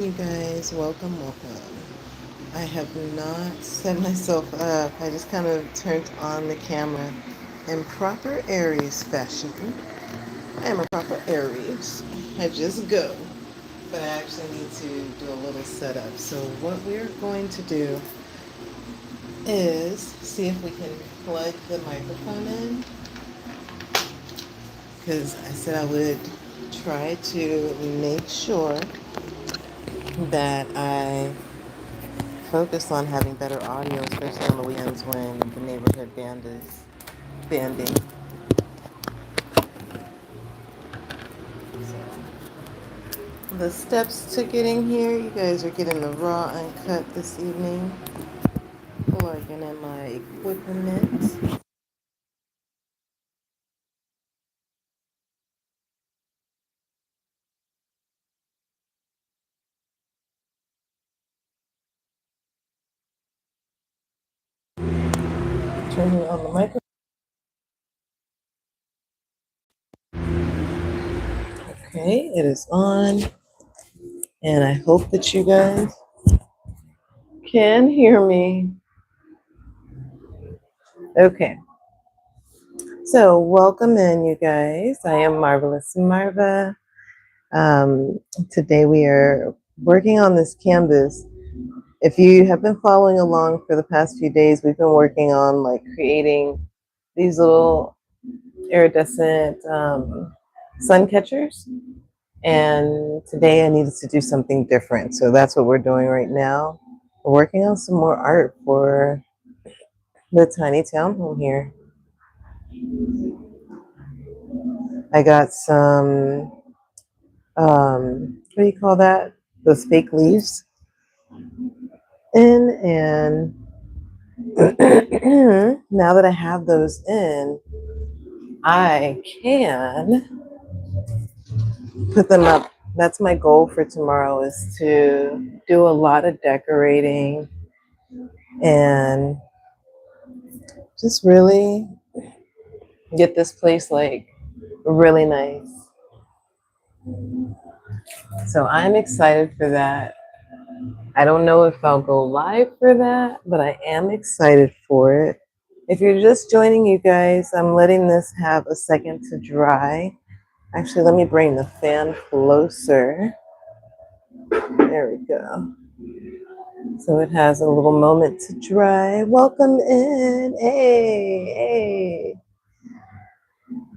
You guys, welcome. I have not set myself up. I just kind of turned on the camera in proper Aries fashion. I am a proper Aries. I just go. But I actually need to do a little setup. So what we're going to do is see if we can plug the microphone in. Because I said I would try to make sure that I focus on having better audio, especially on the weekends when the neighborhood band is banding. So, the steps to getting here, you guys are getting the raw uncut this evening. Plugging in my equipment. Turning on the microphone. Okay, it is on. And I hope that you guys can hear me. Okay. So, welcome in, you guys. I am Marvelous Marva. Today we are working on this canvas. If you have been following along for the past few days, we've been working on like creating these little iridescent sun catchers. And today I needed to do something different. So that's what we're doing right now. We're working on some more art for the tiny townhome here. I got some, what do you call that? Those fake leaves in. And now that I have those in, I can put them up. That's my goal for tomorrow, is to do a lot of decorating and just really get this place like really nice. So I'm excited for that. I don't know if I'll go live for that, but I am excited for it. If you're just joining, you guys, I'm letting this have a second to dry. Actually, let me bring the fan closer. There we go. So it has a little moment to dry. Welcome in. Hey.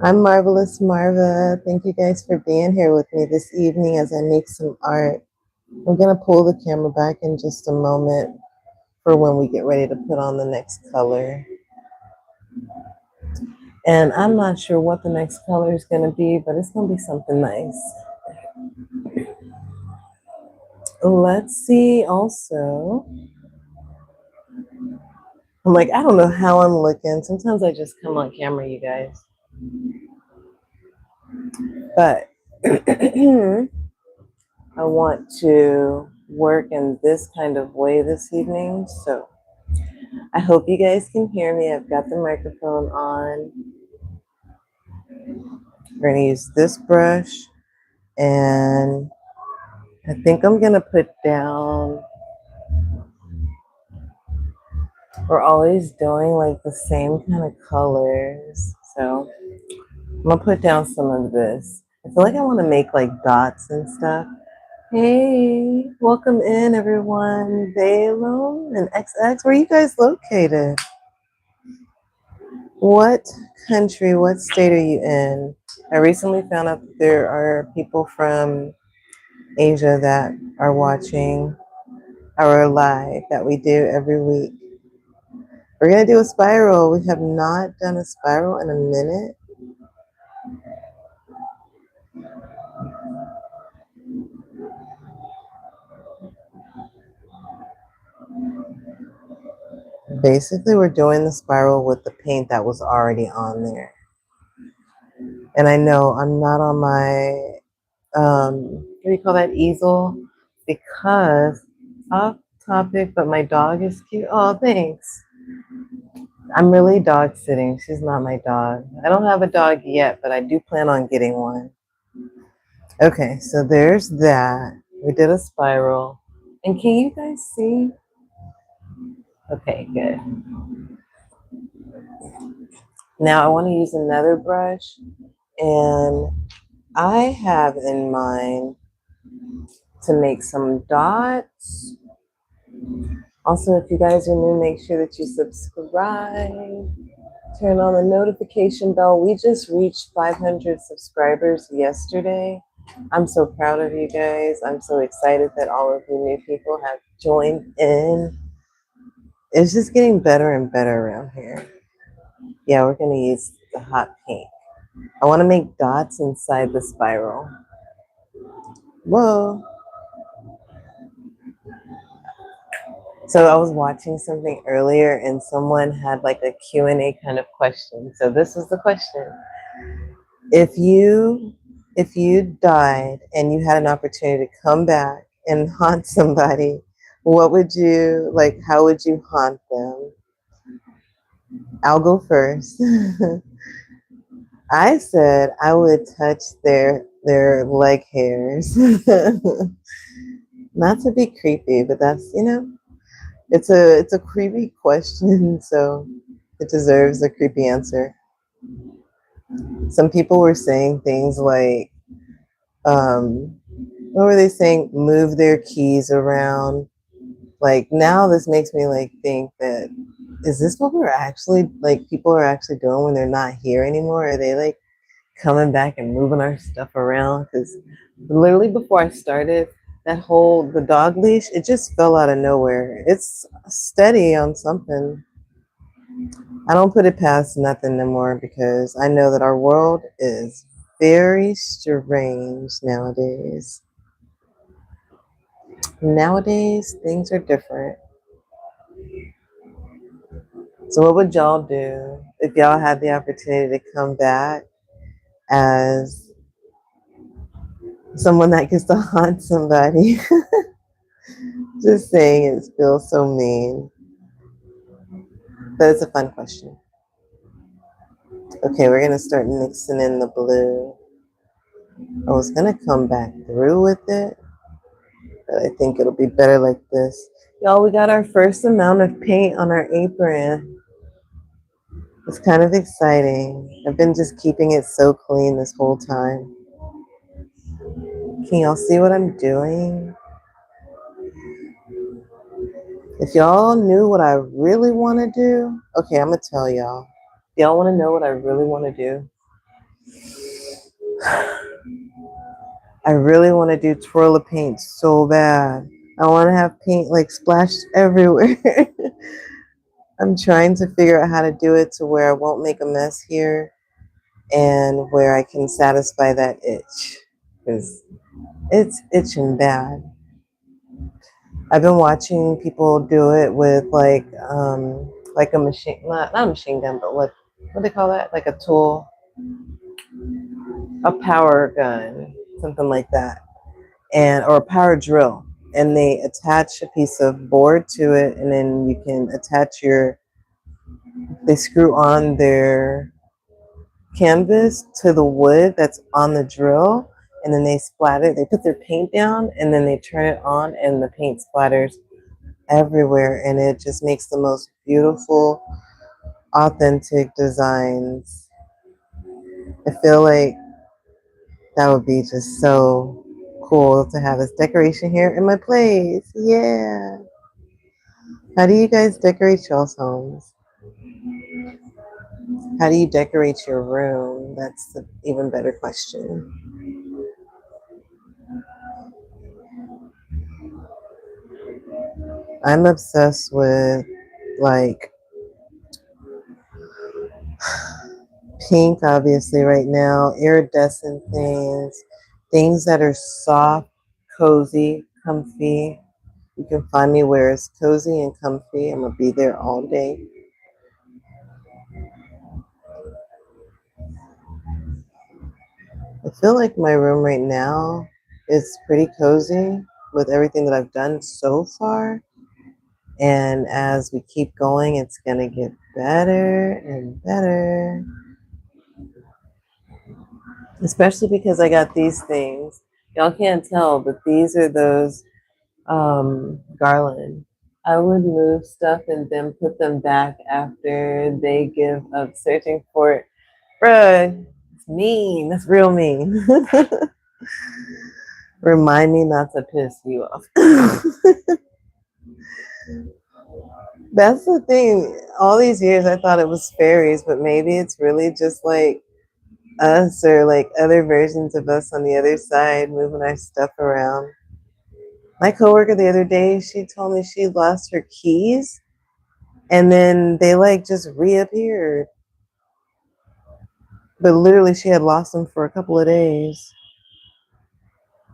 I'm Marvelous Marva. Thank you guys for being here with me this evening as I make some art. I'm going to pull the camera back in just a moment for when we get ready to put on the next color. And I'm not sure what the next color is going to be, but it's going to be something nice. Let's see also. I'm like, I don't know how I'm looking. Sometimes I just come on camera, you guys. But I want to work in this kind of way this evening. So I hope you guys can hear me. I've got the microphone on. We're going to use this brush. And I think I'm going to put down, we're always doing like the same kind of colors. So I'm going to put down some of this. I feel like I want to make like dots and stuff. Hey, welcome in everyone. Balo and XX, where are you guys located? What country, what state are you in? I recently found out that there are people from Asia that are watching our live that we do every week. We're going to do a spiral. We have not done a spiral in a minute. Basically, we're doing the spiral with the paint that was already on there. And I know I'm not on my, what do you call that, easel? Because, off topic, but my dog is cute. Oh, thanks. I'm really dog sitting. She's not my dog. I don't have a dog yet, but I do plan on getting one. Okay, so there's that. We did a spiral. And can you guys see? Okay, good. Now I want to use another brush, and I have in mind to make some dots. Also, if you guys are new, make sure that you subscribe. Turn on the notification bell. We just reached 500 subscribers yesterday. I'm so proud of you guys. I'm so excited that all of you new people have joined in. It's just getting better and better around here. Yeah, we're going to use the hot pink. I want to make dots inside the spiral. Whoa. So I was watching something earlier and someone had like a Q&A kind of question. So this was the question. If you died and you had an opportunity to come back and haunt somebody, what would you like? How would you haunt them? I'll go first. I said I would touch their leg hairs. Not to be creepy, but that's, it's a creepy question, so it deserves a creepy answer. Some people were saying things like, what were they saying? Move their keys around. Like now this makes me like think that, is this what we're actually like people are actually doing when they're not here anymore? Are they like coming back and moving our stuff around? Because literally before I started the dog leash, it just fell out of nowhere. It's steady on something. I don't put it past nothing no more because I know that our world is very strange nowadays. Nowadays, things are different. So what would y'all do if y'all had the opportunity to come back as someone that gets to haunt somebody? Just saying, it feels so mean. But it's a fun question. Okay, we're going to start mixing in the blue. I was going to come back through with it, but I think it'll be better like this. Y'all, we got our first amount of paint on our apron. It's kind of exciting. I've been just keeping it so clean this whole time. Can y'all see what I'm doing? If y'all knew what I really want to do, okay, I'm going to tell y'all. Y'all want to know what I really want to do? I really want to do twirl of paint so bad. I want to have paint like splashed everywhere. I'm trying to figure out how to do it to where I won't make a mess here and where I can satisfy that itch, because it's itching bad. I've been watching people do it with like a machine, not a machine gun, but what do they call that? Like a tool, a power gun, something like that, or a power drill. And they attach a piece of board to it, and then you can attach they screw on their canvas to the wood that's on the drill, and then they splatter. They put their paint down, and then they turn it on, and the paint splatters everywhere, and it just makes the most beautiful, authentic designs. I feel like that would be just so cool to have this decoration here in my place. Yeah. How do you guys decorate y'all's homes? How do you decorate your room? That's an even better question. I'm obsessed with like pink, obviously, right now, iridescent things that are soft, cozy, comfy. You can find me where it's cozy and comfy. I'm going to be there all day. I feel like my room right now is pretty cozy with everything that I've done so far. And as we keep going, it's going to get better and better. Especially because I got these things. Y'all can't tell, but these are those garland. I would move stuff and then put them back after they give up searching for it. Bruh, it's mean. That's real mean. Remind me not to piss you off. That's the thing. All these years I thought it was fairies, but maybe it's really just like us or like other versions of us on the other side moving our stuff around. My coworker the other day, she told me she lost her keys and then they like just reappeared. But literally she had lost them for a couple of days.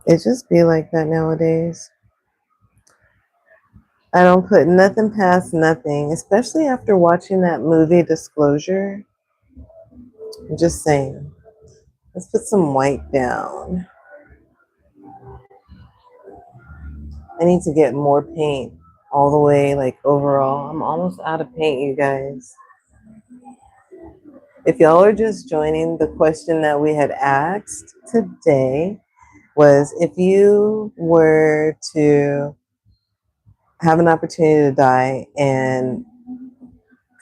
It just be like that nowadays. I don't put nothing past nothing, especially after watching that movie Disclosure. I'm just saying. Let's put some white down. I need to get more paint all the way, like overall. I'm almost out of paint, you guys. If y'all are just joining, the question that we had asked today was if you were to have an opportunity to die and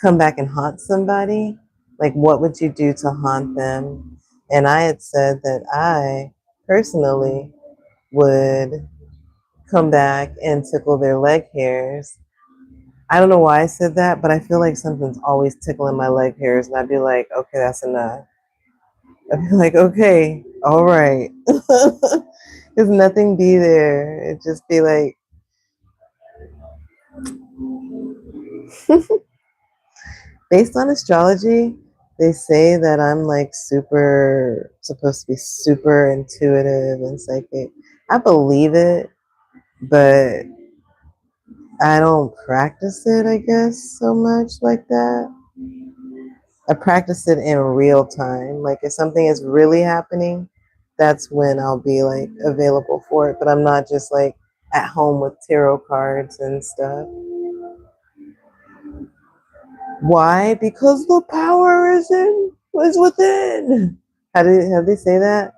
come back and haunt somebody, like what would you do to haunt them? And I had said that I personally would come back and tickle their leg hairs. I don't know why I said that, but I feel like something's always tickling my leg hairs, and I'd be like, okay, that's enough. I'd be like, okay, all right. There's nothing be there. It'd just be like, based on astrology, they say that I'm like supposed to be super intuitive and psychic. I believe it, but I don't practice it, I guess, so much like that. I practice it in real time. Like if something is really happening, that's when I'll be like available for it. But I'm not just like at home with tarot cards and stuff. Why? Because the power is within. How they say that?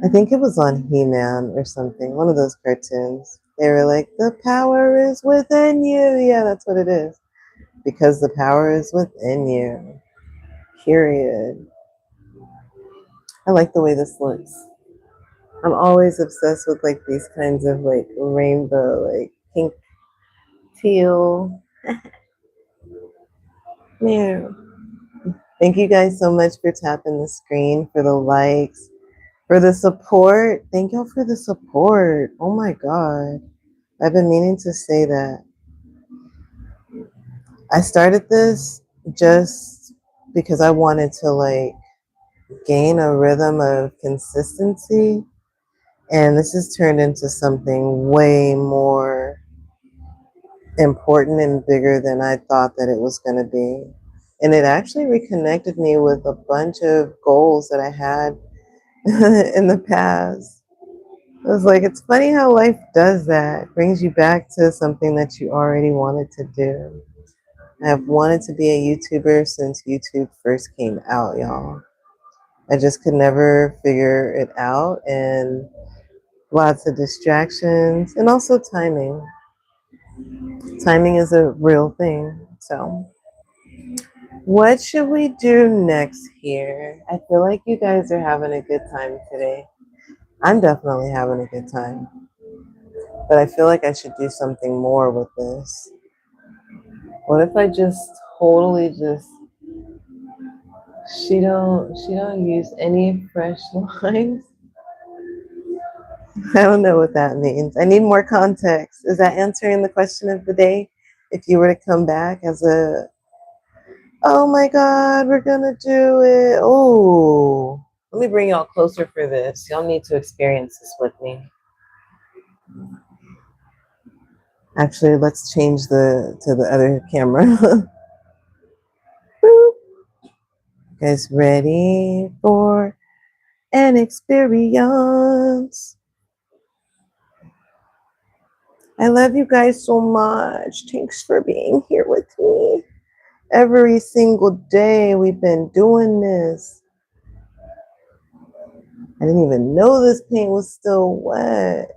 I think it was on He-Man or something, one of those cartoons. They were like, the power is within you. Yeah, that's what it is. Because the power is within you. Period. I like the way this looks. I'm always obsessed with like these kinds of like rainbow, like pink, teal. Yeah. Thank you guys so much for tapping the screen, for the likes, for the support. Thank y'all for the support. Oh my God. I've been meaning to say that. I started this just because I wanted to like gain a rhythm of consistency. And this has turned into something way more important and bigger than I thought that it was going to be. And it actually reconnected me with a bunch of goals that I had in the past. I was like, it's funny how life does that. It brings you back to something that you already wanted to do. I've wanted to be a YouTuber since YouTube first came out, y'all. I just could never figure it out, and lots of distractions and also timing. Timing is a real thing. So, what should we do next here? I feel like you guys are having a good time today. I'm definitely having a good time. But I feel like I should do something more with this. What if I just totally just she don't use any fresh lines? I don't know what that means. I need more context. Is that answering the question of the day? If you were to come back as a, oh my God, we're gonna do it. Oh, let me bring y'all closer for this. Y'all need to experience this with me. Actually, let's change to the other camera. Boop. Guys, ready for an experience? I love you guys so much. Thanks for being here with me. Every single day we've been doing this. I didn't even know this paint was still wet.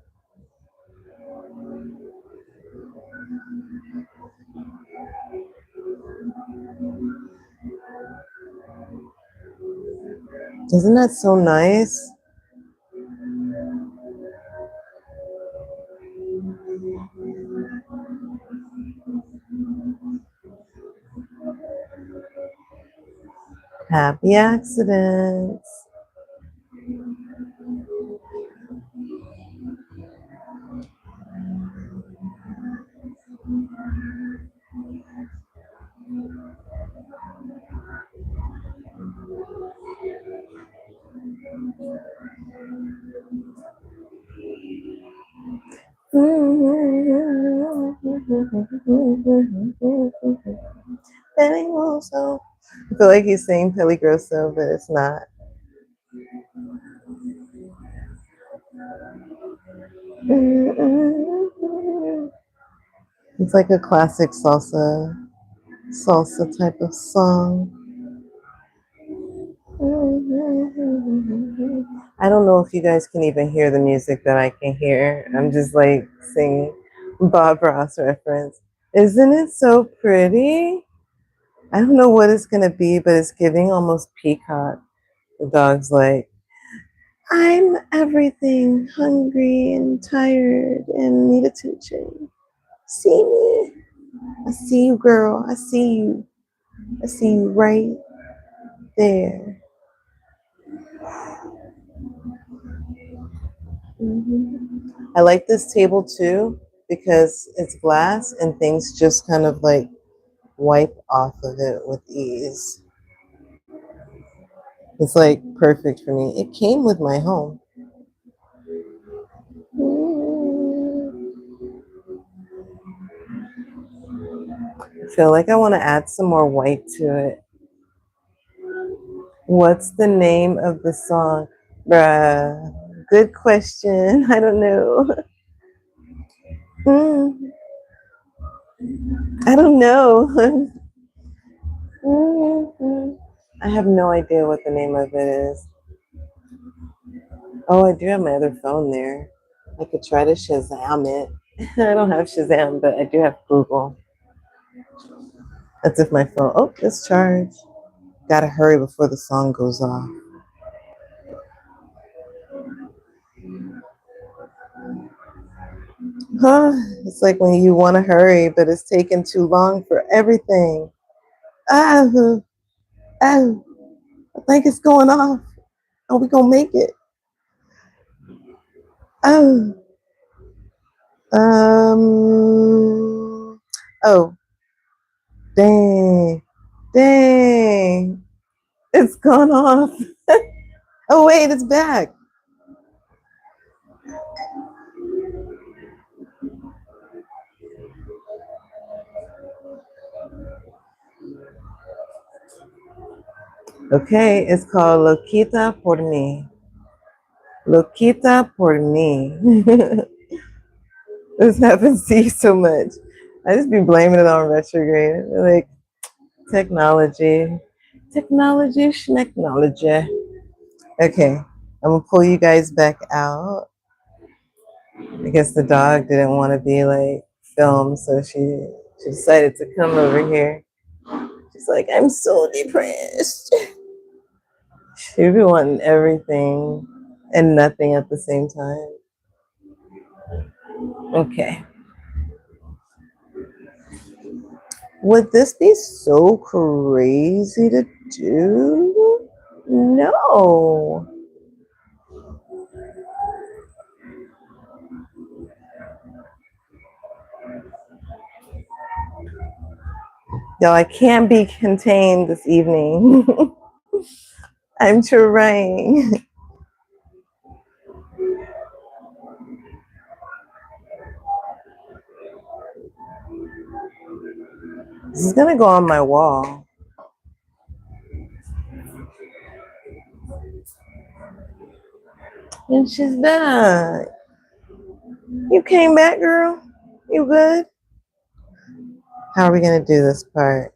Isn't that so nice? Happy accidents. Peligroso. I feel like he's saying peligroso, but it's not. It's like a classic salsa type of song. I don't know if you guys can even hear the music that I can hear. I'm just like singing Bob Ross reference. Isn't it so pretty? I don't know what it's gonna be, but it's giving almost peacock. The dog's like, I'm everything, hungry and tired and need attention. See me? I see you, girl. I see you. I see you right there. I like this table too because it's glass and things just kind of like wipe off of it with ease. It's like perfect for me. It came with my home. I feel like I want to add some more white to it. What's the name of the song? Bruh, good question. I don't know. I don't know. I have no idea what the name of it is. Oh, I do have my other phone there. I could try to Shazam it. I don't have Shazam, but I do have Google. That's if my phone. Oh, it's charged. Gotta hurry before the song goes off. Huh? It's like when you want to hurry, but it's taking too long for everything. Oh, oh, I think it's going off. Are we gonna make it? Oh, oh, dang, dang, it's gone off. Oh wait, it's back. Okay, it's called Loquita por mí. Loquita por mí. This happens to you so much. I just be blaming it on retrograde. Like technology. Technology, schmechnology. Okay, I'm gonna pull you guys back out. I guess the dog didn't want to be like filmed, so she decided to come over here. She's like, I'm so depressed. She be wanting everything and nothing at the same time. Okay. Would this be so crazy to do? No. Yo, I can't be contained this evening. I'm trying. This is gonna go on my wall. And she's back. You came back, girl? You good? How are we gonna do this part?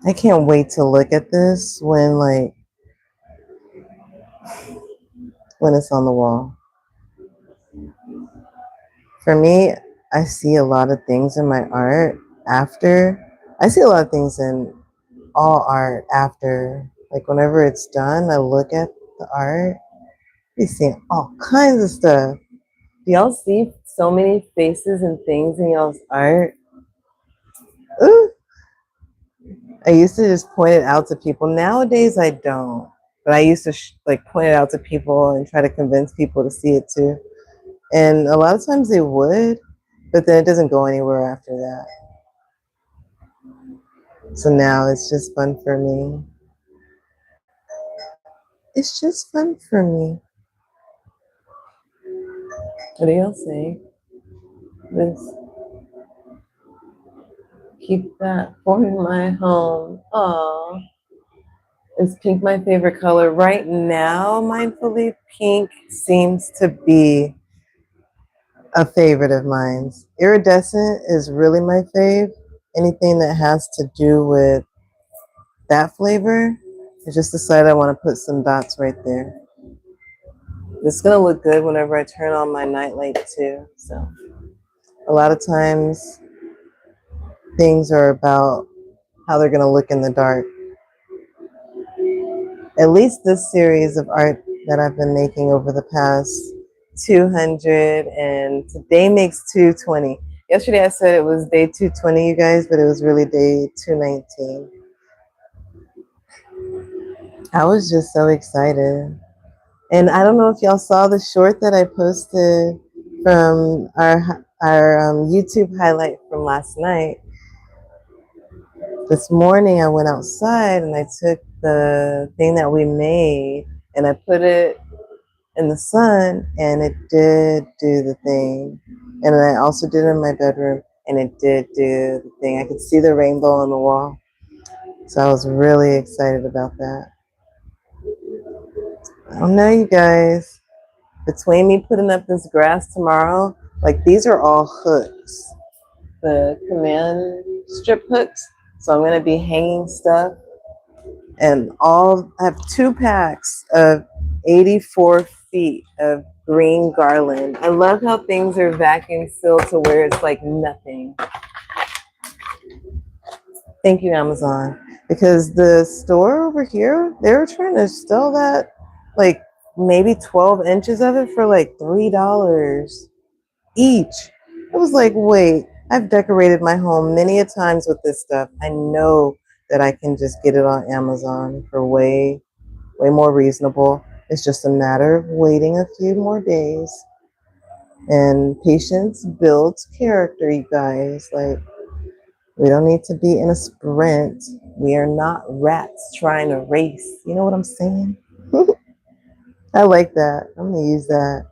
I can't wait to look at this when it's on the wall. For me, I see a lot of things in my art after. I see a lot of things in all art after. Like whenever it's done, I look at the art. You see all kinds of stuff. Do y'all see so many faces and things in y'all's art? Ooh. I used to just point it out to people. Nowadays, I don't. But I used to point it out to people and try to convince people to see it too. And a lot of times they would, but then it doesn't go anywhere after that. So now it's just fun for me. It's just fun for me. What do y'all say? This keep that for my home. Aww. Is pink my favorite color? Right now, mindfully, pink seems to be a favorite of mine. Iridescent is really my fave. Anything that has to do with that flavor, I just decided I want to put some dots right there. It's going to look good whenever I turn on my nightlight too. So a lot of times things are about how they're going to look in the dark. At least this series of art that I've been making over the past 200, and today makes 220. Yesterday I said it was day 220, you guys, but it was really day 219. I was just so excited. And I don't know if y'all saw the short that I posted from our YouTube highlight from last night. This morning I went outside and I took the thing that we made and I put it in the sun, and it did do the thing. And I also did it in my bedroom, and it did do the thing. I could see the rainbow on the wall. So I was really excited about that. I don't know, you guys. Between me putting up this grass tomorrow, like these are all hooks. The command strip hooks. So I'm going to be hanging stuff. And I have 2 packs of 84 feet of green garland. I love how things are vacuum sealed to where it's like nothing. Thank you, Amazon. Because the store over here, they were trying to sell that, like maybe 12 inches of it for like $3 each. I was like, wait, I've decorated my home many a times with this stuff. I know that I can just get it on Amazon for way more reasonable. It's just a matter of waiting a few more days. And patience builds character, you guys. Like, we don't need to be in a sprint. We are not rats trying to race. You know what I'm saying? I like that. I'm going to use that.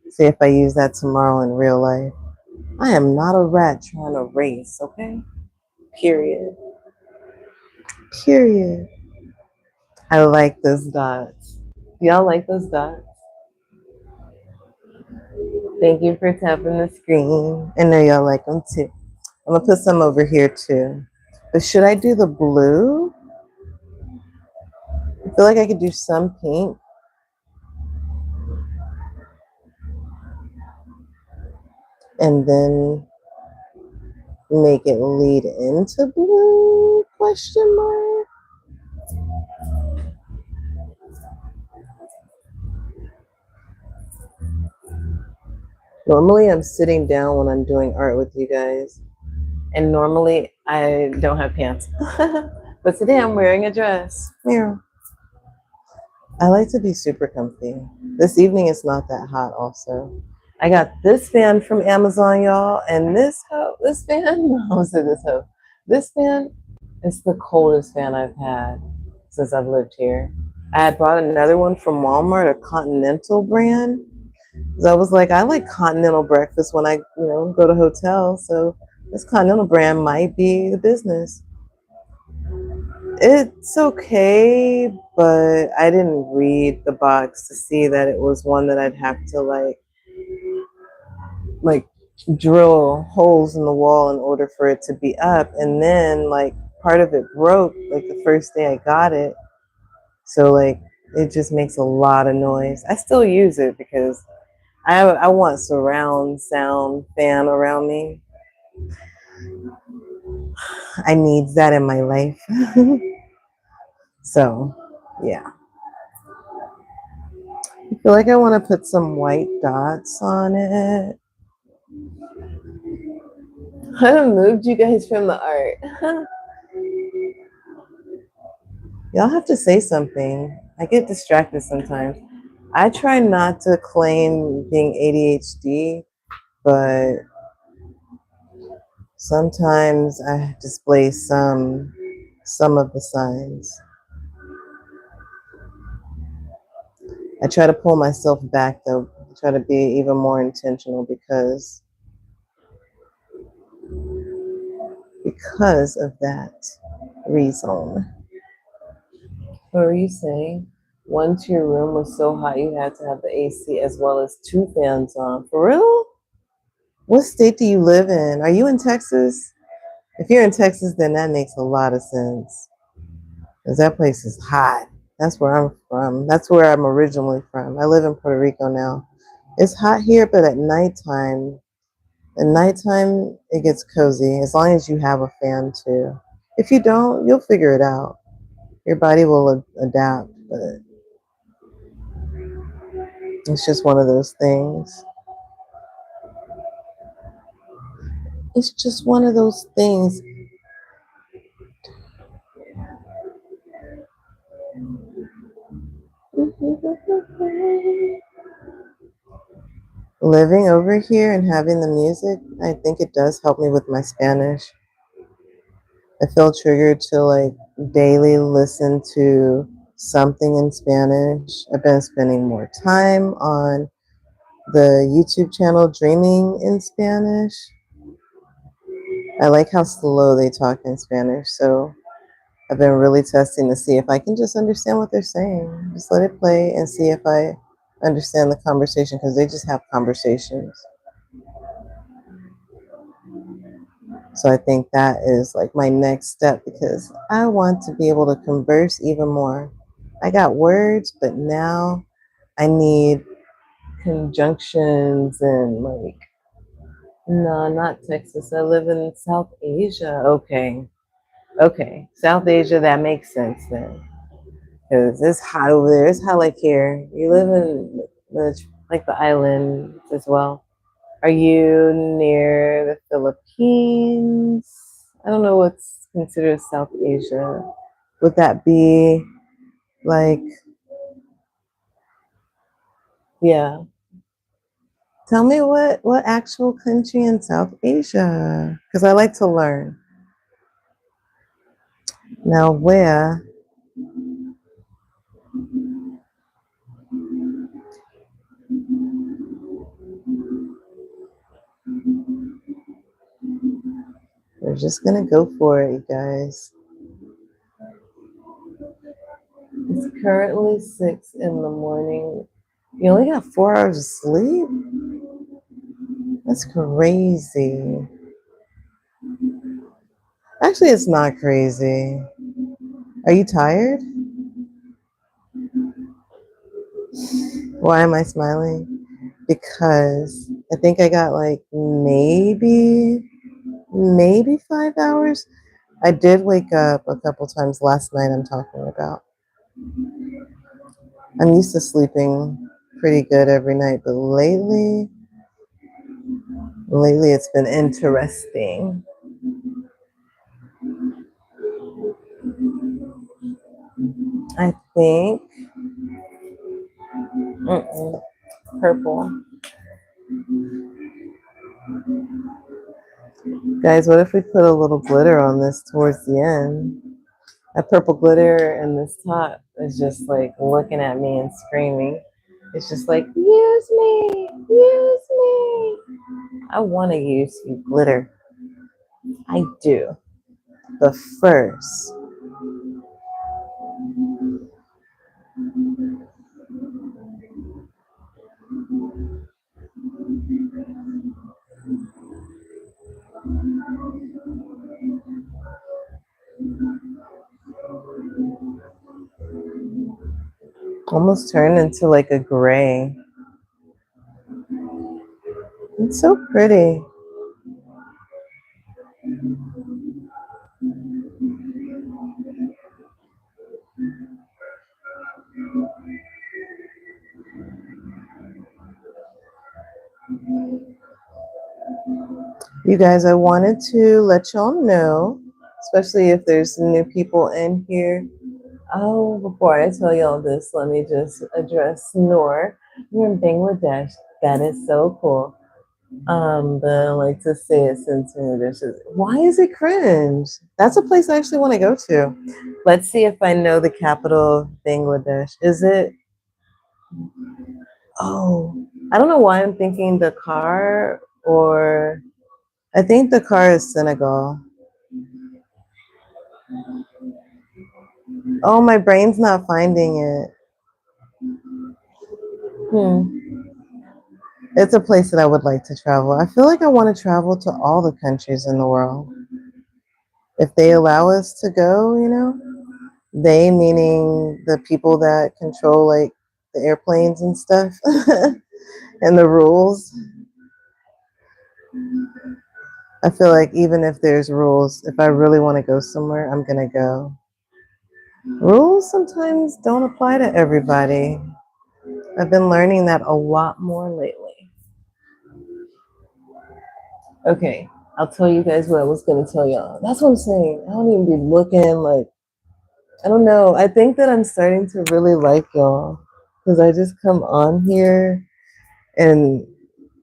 See if I use that tomorrow in real life. I am not a rat trying to race, okay? Period. Period. I like those dots. Y'all like those dots? Thank you for tapping the screen. I know y'all like them too. I'm going to put some over here too. But should I do the blue? I feel like I could do some pink. And then make it lead into blue, question mark. Normally I'm sitting down when I'm doing art with you guys. And normally I don't have pants. But today I'm wearing a dress. Yeah. I like to be super comfy. This evening it's not that hot also. I got this fan from Amazon, y'all, and this fan, I said this hoe. This fan is the coldest fan I've had since I've lived here. I had bought another one from Walmart, a Continental brand. So I was like, I like continental breakfast when I, go to hotels. So this Continental brand might be the business. It's okay, but I didn't read the box to see that it was one that I'd have to like drill holes in the wall in order for it to be up. And then like part of it broke like the first day I got it. So like it just makes a lot of noise. I still use it because I want surround sound fan around me. I need that in my life. So yeah. I feel like I want to put some white dots on it. I moved you guys from the art. Y'all have to say something. I get distracted sometimes. I try not to claim being ADHD, but sometimes I display some of the signs. I try to pull myself back though. I try to be even more intentional because of that reason. What were you saying? Once your room was so hot you had to have the AC as well as two fans on. For real? What state do you live in? Are you in Texas? If you're in Texas, then that makes a lot of sense. Because that place is hot. That's where I'm from. That's where I'm originally from. I live in Puerto Rico now. It's hot here, but at nighttime, it gets cozy as long as you have a fan too. If you don't, you'll figure it out. Your body will adapt, but it's just one of those things. It's just one of those things. Living over here and having the music, I think it does help me with my Spanish. I feel triggered to like daily listen to something in Spanish. I've been spending more time on the YouTube channel Dreaming in Spanish. I like how slow they talk in Spanish, so I've been really testing to see if I can just understand what they're saying. Just let it play and see if I understand the conversation because they just have conversations. So I think that is like my next step because I want to be able to converse even more. I got words, but now I need conjunctions and like, no, not Texas. I live in South Asia. Okay. Okay. South Asia, that makes sense then. Because it's hot over there. It's hot like here. You live in like the island as well. Are you near the Philippines? I don't know what's considered South Asia. Would that be like, yeah. Tell me what actual country in South Asia? Because I like to learn. Now where? We're just gonna go for it, you guys. It's currently 6 in the morning. You only got 4 hours of sleep? That's crazy. Actually, it's not crazy. Are you tired? Why am I smiling? Because I think I got like maybe 5 hours. I did wake up a couple times last night, I'm talking about. I'm used to sleeping pretty good every night, but lately it's been interesting. I think purple. Guys, what if we put a little glitter on this towards the end? That purple glitter and this top is just like looking at me and screaming. It's just like, use me, use me. I want to use you, glitter. I do. But first, almost turned into like a gray. It's so pretty. You guys, I wanted to let y'all know, especially if there's new people in here. Oh, before I tell y'all this, let me just address Noor. You're in Bangladesh. That is so cool. But I like to say it since Bangladesh is. Why is it cringe? That's a place I actually want to go to. Let's see if I know the capital of Bangladesh. Is it? Oh, I don't know why I'm thinking Dakar or I think Dakar is Senegal. Oh, my brain's not finding it. Hmm. It's a place that I would like to travel. I feel like I want to travel to all the countries in the world. If they allow us to go, you know, they meaning the people that control like the airplanes and stuff and the rules. I feel like even if there's rules, if I really want to go somewhere, I'm going to go. Rules sometimes don't apply to everybody. I've been learning that a lot more lately. Okay, I'll tell you guys what I was going to tell y'all. That's what I'm saying. I don't even be looking like, I don't know. I think that I'm starting to really like y'all because I just come on here and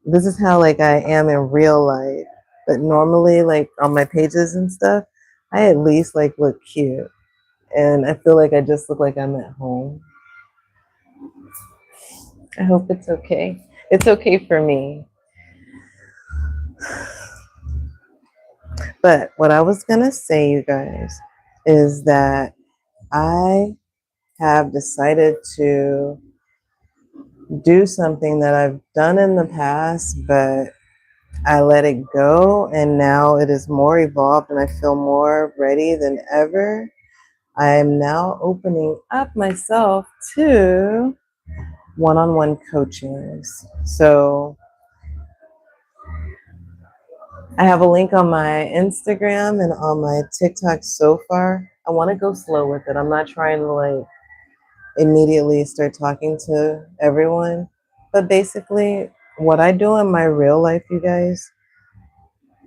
this is how like I am in real life. But normally, like on my pages and stuff, I at least like look cute. And I feel like I just look like I'm at home. I hope it's okay. It's okay for me. But what I was gonna say, you guys, is that I have decided to do something that I've done in the past, but I let it go, and now it is more evolved, and I feel more ready than ever. I am now opening up myself to one-on-one coachings. So I have a link on my Instagram and on my TikTok so far. I want to go slow with it. I'm not trying to like immediately start talking to everyone. But basically, what I do in my real life, you guys,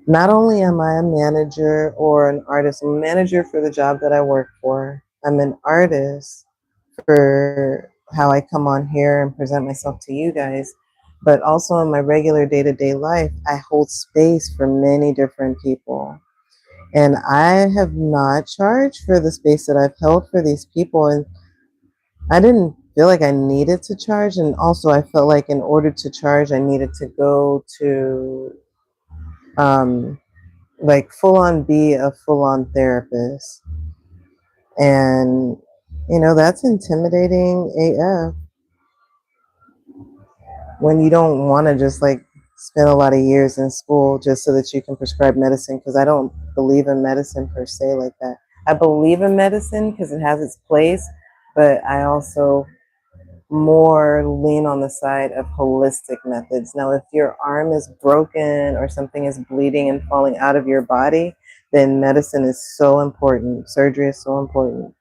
not only am I a manager or an artist, I'm a manager for the job that I work for. I'm an artist for how I come on here and present myself to you guys. But also in my regular day to day life, I hold space for many different people. And I have not charged for the space that I've held for these people. And I didn't feel like I needed to charge. And also, I felt like in order to charge, I needed to go to um, like full on be a full on therapist. And, you know, that's intimidating AF when you don't want to just like spend a lot of years in school just so that you can prescribe medicine. Because I don't believe in medicine per se like that. I believe in medicine because it has its place, but I also more lean on the side of holistic methods. Now, if your arm is broken or something is bleeding and falling out of your body, then medicine is so important. Surgery is so important.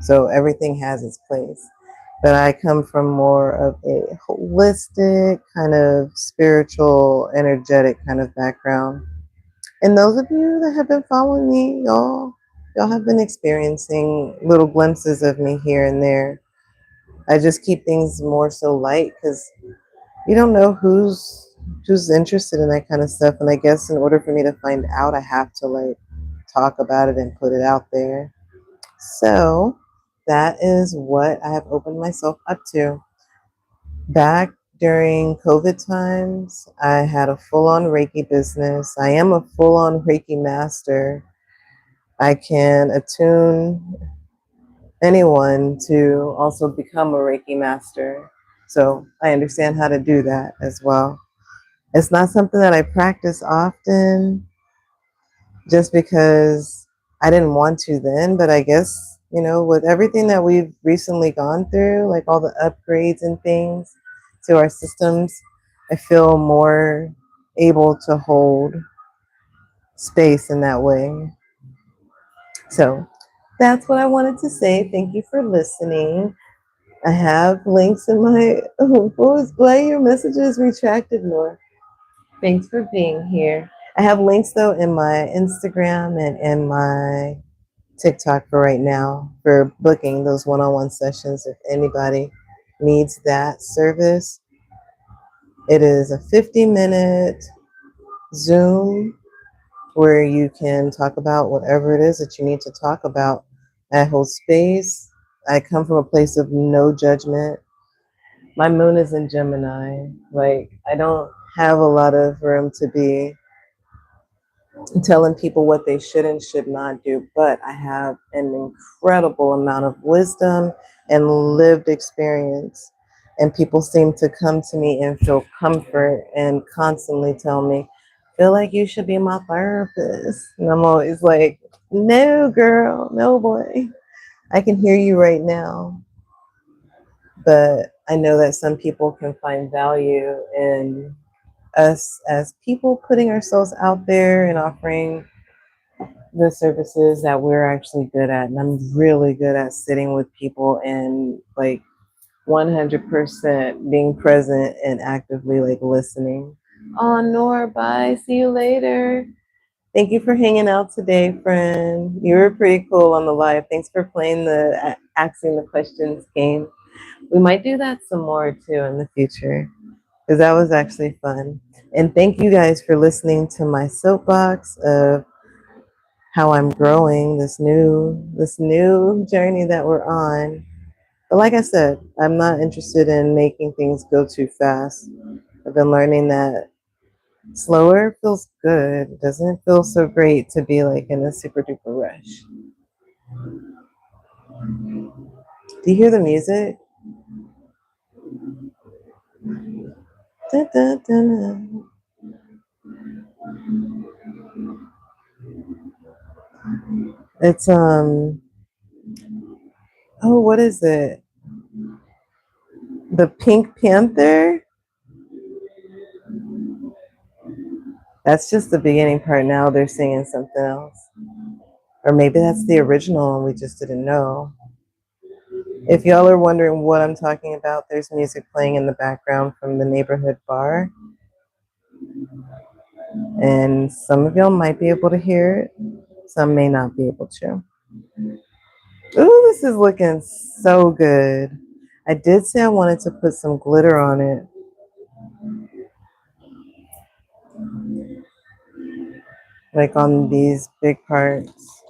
So everything has its place. But I come from more of a holistic, kind of spiritual, energetic kind of background. And those of you that have been following me, y'all have been experiencing little glimpses of me here and there. I just keep things more so light because you don't know who's interested in that kind of stuff. And I guess in order for me to find out, I have to like talk about it and put it out there. So that is what I have opened myself up to. Back during COVID times, I had a full on Reiki business. I am a full on Reiki master. I can attune anyone to also become a Reiki master. So I understand how to do that as well. It's not something that I practice often just because I didn't want to then, but I guess You know, with everything that we've recently gone through, like all the upgrades and things to our systems, I feel more able to hold space in that way. So that's what I wanted to say. Thank you for listening. I have links in my why your messages retracted more. Thanks for being here. I have links though in my Instagram and in my TikTok for right now for booking those one-on-one sessions. If anybody needs that service, it is a 50-minute Zoom where you can talk about whatever it is that you need to talk about. I hold space. I come from a place of no judgment. My moon is in Gemini. Like, I don't have a lot of room to be telling people what they should and should not do, but I have an incredible amount of wisdom and lived experience. And people seem to come to me and feel comfort and constantly tell me, feel like you should be my therapist. And I'm always like, no, girl, no, boy. I can hear you right now. But I know that some people can find value in us as people putting ourselves out there and offering the services that we're actually good at. And I'm really good at sitting with people and like 100% being present and actively like listening. Oh, Nora, bye. See you later. Thank you for hanging out today, friend. You were pretty cool on the live. Thanks for playing the asking the questions game. We might do that some more too in the future because that was actually fun. And thank you guys for listening to my soapbox of how I'm growing this new journey that we're on. But like I said, I'm not interested in making things go too fast. I've been learning that slower feels good. It doesn't feel so great to be like in a super duper rush. Do you hear the music? Da, da, da, da. It's oh, what is it? The Pink Panther? That's just the beginning part. Now they're singing something else. Or maybe that's the original and we just didn't know. If y'all are wondering what I'm talking about, there's music playing in the background from the neighborhood bar. And some of y'all might be able to hear it. Some may not be able to. Ooh, this is looking so good. I did say I wanted to put some glitter on it. Like on these big parts.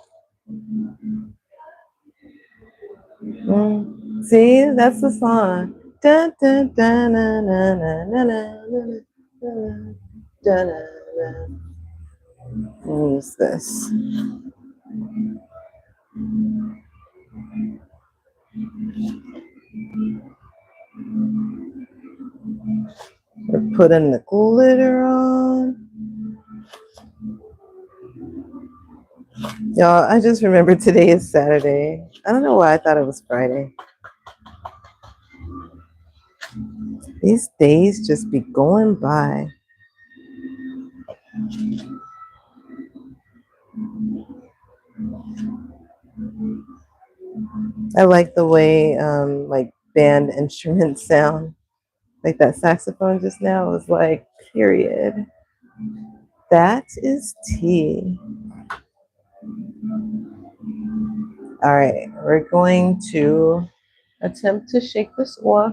See, that's the song. Dun, dun, dun, na, na, na, na, na, na, na, na. Use this. We're putting the glitter on. Y'all, I just remembered today is Saturday. I don't know why I thought it was Friday. These days just be going by. I like the way like band instruments sound. Like that saxophone just now was like, period. That is tea. All right, we're going to attempt to shake this off.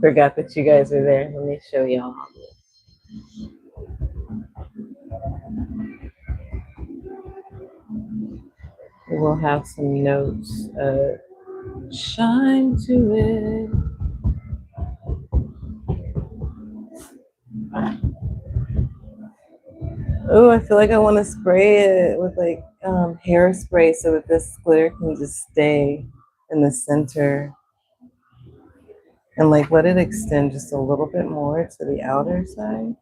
Forgot that you guys are there. Let me show y'all. We'll have some notes. Shine to it. Oh, I feel like I want to spray it with like hairspray so that this glitter can just stay in the center. And like let it extend just a little bit more to the outer side.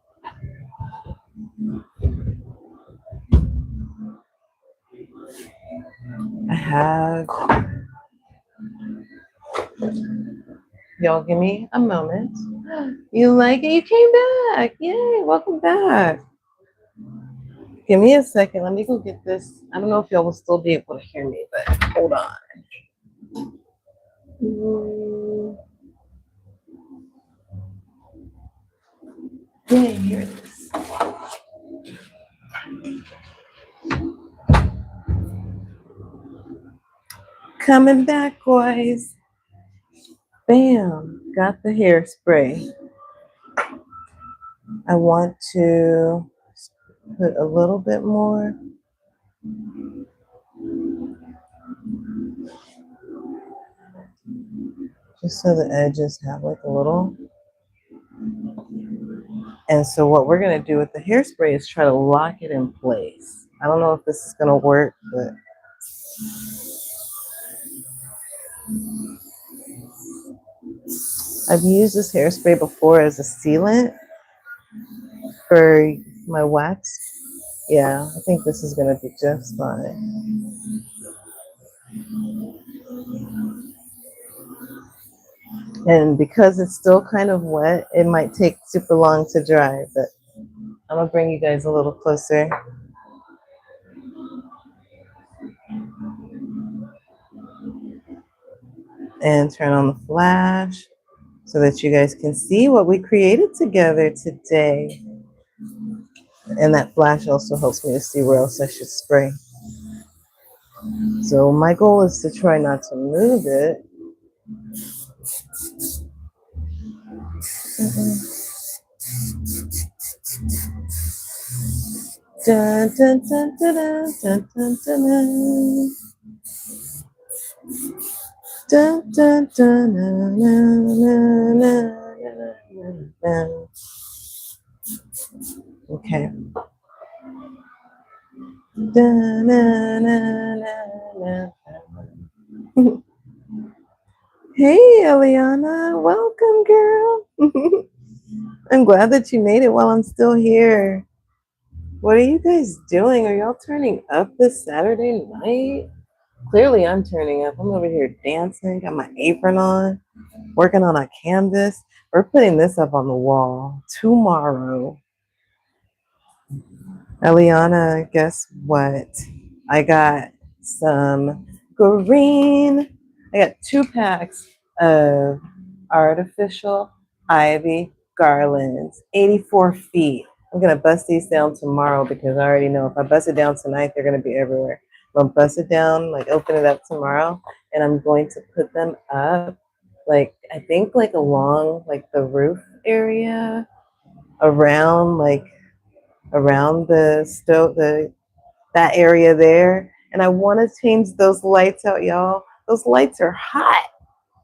I have, y'all give me a moment. You like it? You came back. Yay, welcome back. Give me a second. Let me go get this. I don't know if y'all will still be able to hear me, but hold on. Yay, here it is. Coming back, boys. Bam, got the hairspray. I want to put a little bit more. Just so the edges have like a little. And so what we're gonna do with the hairspray is try to lock it in place. I don't know if this is gonna work, but I've used this hairspray before as a sealant for my wax. Yeah, I think this is gonna be just fine. And because it's still kind of wet, it might take super long to dry, but I'm gonna bring you guys a little closer. And turn on the flash so that you guys can see what we created together today. And that flash also helps me to see where else I should spray. So my goal is to try not to move it. Dun, dun, dun, dun, dun, dun, dun, dun. Dun, dun, dun, na, na, na, na, na. Okay. Dun, na, na, na, na. Hey, Eliana, welcome, girl. I'm glad that you made it while I'm still here. What are you guys doing? Are y'all turning up this Saturday night? Clearly, I'm turning up. I'm over here dancing, got my apron on, working on a canvas. We're putting this up on the wall tomorrow. Eliana, guess what? I got some green. I got 2 packs of artificial ivy garlands, 84 feet. I'm gonna bust these down tomorrow because I already know if I bust it down tonight, they're gonna be everywhere. I'm gonna bust it down, like open it up tomorrow, and I'm going to put them up, like I think like along like the roof area, around like around the stove, that area there. And I want to change those lights out, y'all. Those lights are hot.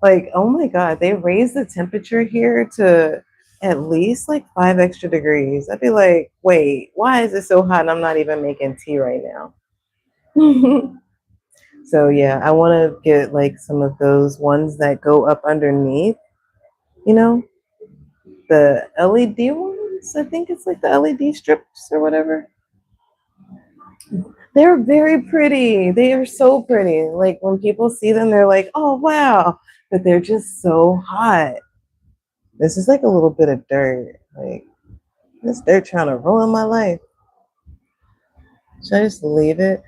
Like, oh my God, they raised the temperature here to at least like 5 extra degrees. I'd be like, wait, why is it so hot? And I'm not even making tea right now. So yeah, I want to get like some of those ones that go up underneath, you know, the LED ones. I think it's like the LED strips or whatever. They're very pretty. They are so pretty. Like when people see them, they're like, oh, wow. But they're just so hot. This is like a little bit of dirt. Like this dirt trying to ruin my life. Should I just leave it?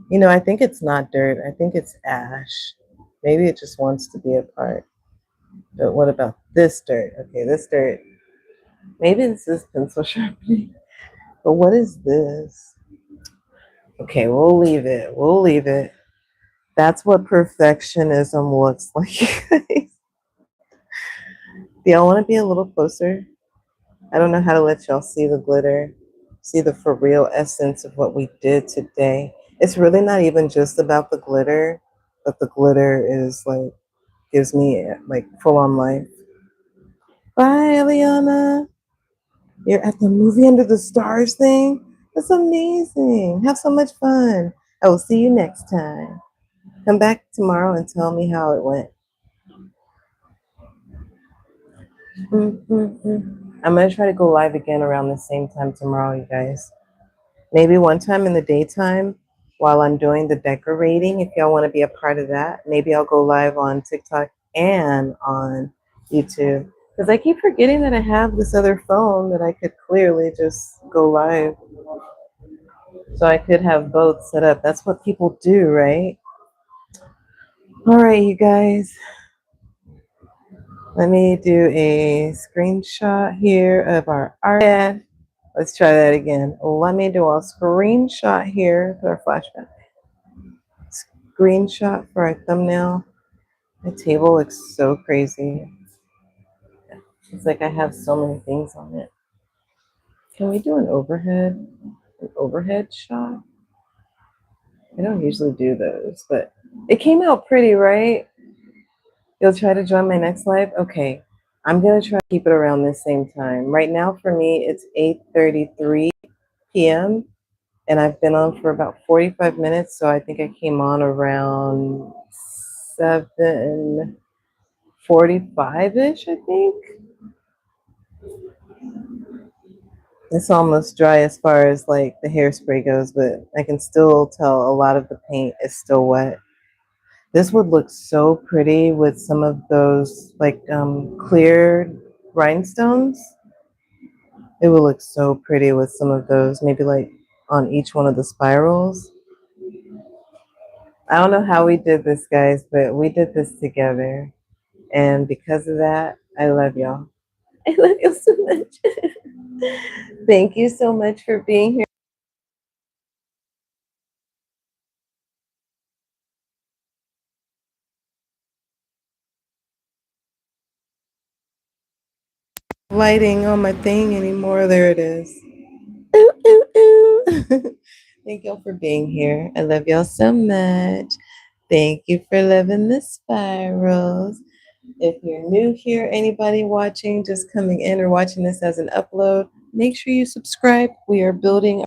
You know, I think it's not dirt. I think it's ash. Maybe it just wants to be a part. But what about this dirt? Okay, this dirt. Maybe this is pencil sharpening. But what is this? Okay, we'll leave it. We'll leave it. That's what perfectionism looks like. Do y'all want to be a little closer? I don't know how to let y'all see the glitter, see the for real essence of what we did today. It's really not even just about the glitter, but the glitter is like, gives me like full on life. Bye, Eliana. You're at the movie Under the Stars thing? That's amazing. Have so much fun. I will see you next time. Come back tomorrow and tell me how it went. I'm going to try to go live again around the same time tomorrow, you guys. Maybe one time in the daytime while I'm doing the decorating, if y'all want to be a part of that. Maybe I'll go live on TikTok and on YouTube. Because I keep forgetting that I have this other phone that I could clearly just go live. So I could have both set up. That's what people do, right? All right, you guys. Let me do a screenshot here of our art. Let's try that again. Let me do a screenshot here for our flashback. Screenshot for our thumbnail. My table looks so crazy. It's like I have so many things on it. Can we do an overhead shot? I don't usually do those, but it came out pretty, right? You'll try to join my next live? Okay. I'm going to try to keep it around the same time. Right now for me, it's 8:33 p.m. and I've been on for about 45 minutes, so I think I came on around 7:45-ish, I think. It's almost dry as far as like the hairspray goes, but I can still tell a lot of the paint is still wet. This would look so pretty with some of those like clear rhinestones. It would look so pretty with some of those, maybe like on each one of the spirals. I don't know how we did this, guys, but we did this together. And because of that, I love y'all. I love you so much. Thank you so much for being here. Lighting on my thing anymore. There it is. Ooh, ooh, ooh. Thank y'all for being here. I love y'all so much. Thank you for loving the spirals. If you're new here, anybody watching, just coming in or watching this as an upload, make sure you subscribe. We are building